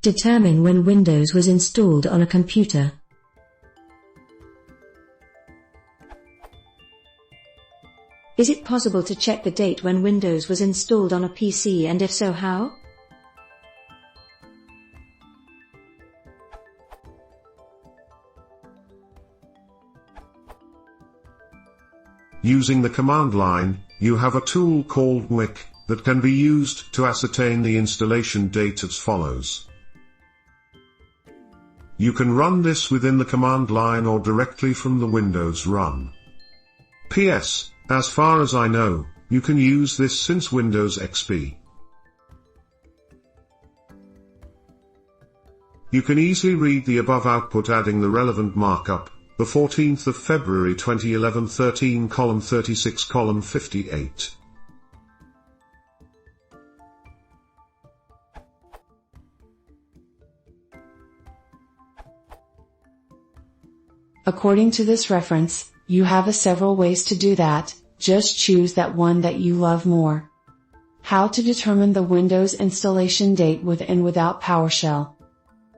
Determine when Windows was installed on a computer. Is it possible to check the date when Windows was installed on a PC, and if so, how? Using the command line, you have a tool called MWIC that can be used to ascertain the installation date as follows. You can run this within the command line or directly from the Windows run. PS, as far as I know, you can use this since Windows XP. You can easily read the above output adding the relevant markup, the 14th of February 2011 13 column 36 column 58. According to this reference, you have several ways to do that, just choose that one that you love more. How to determine the Windows installation date with and without PowerShell.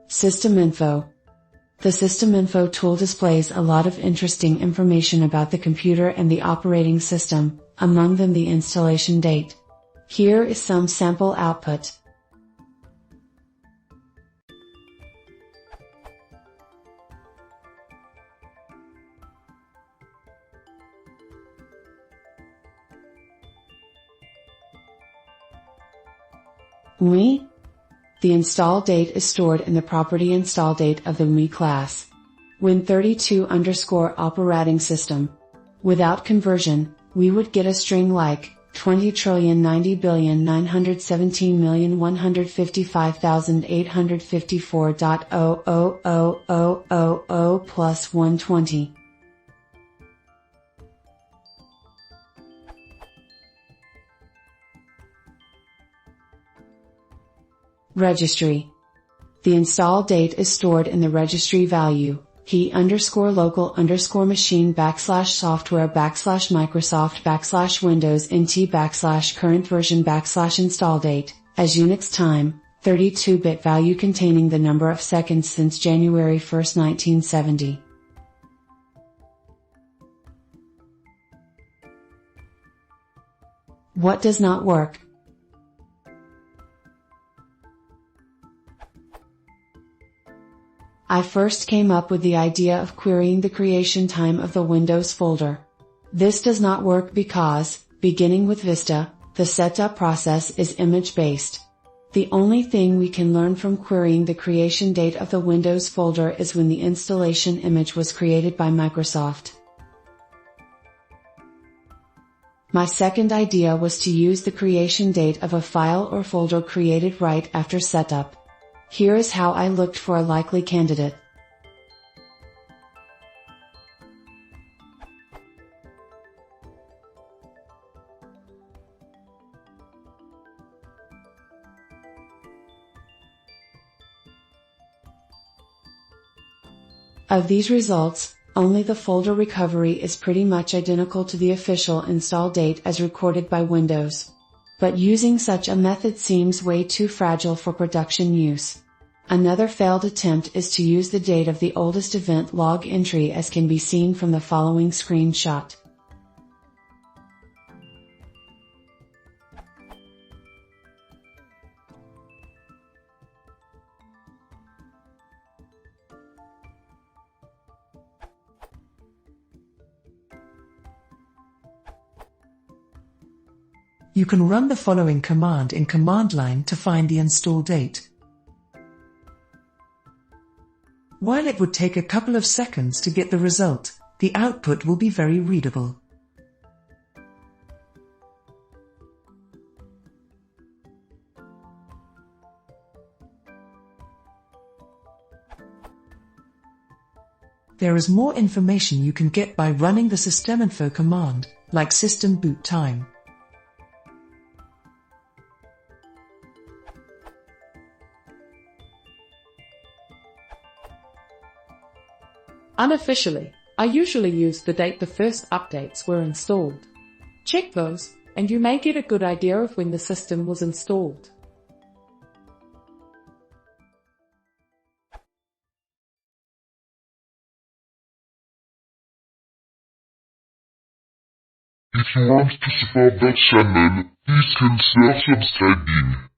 System Info. The System Info tool displays a lot of interesting information about the computer and the operating system, among them the installation date. Here is some sample output. MWI. The install date is stored in the property install date of the MWI class. Win32_ operating system. Without conversion, we would get a string like 20,90,975,854.0000000 plus 120. Registry. The install date is stored in the registry value, key_local_machine /software/Microsoft/Windows NT/current version /install date, as Unix time, 32-bit value containing the number of seconds since January 1, 1970. What does not work? I first came up with the idea of querying the creation time of the Windows folder. This does not work because, beginning with Vista, the setup process is image-based. The only thing we can learn from querying the creation date of the Windows folder is when the installation image was created by Microsoft. My second idea was to use the creation date of a file or folder created right after setup. Here is how I looked for a likely candidate. Of these results, only the folder recovery is pretty much identical to the official install date as recorded by Windows. But using such a method seems way too fragile for production use. Another failed attempt is to use the date of the oldest event log entry, as can be seen from the following screenshot. You can run the following command in command line to find the install date. While it would take a couple of seconds to get the result, the output will be very readable. There is more information you can get by running the systeminfo command, like system boot time. Unofficially, I usually use the date the first updates were installed. Check those, and you may get a good idea of when the system was installed. If you want to support that channel, please consider subscribing.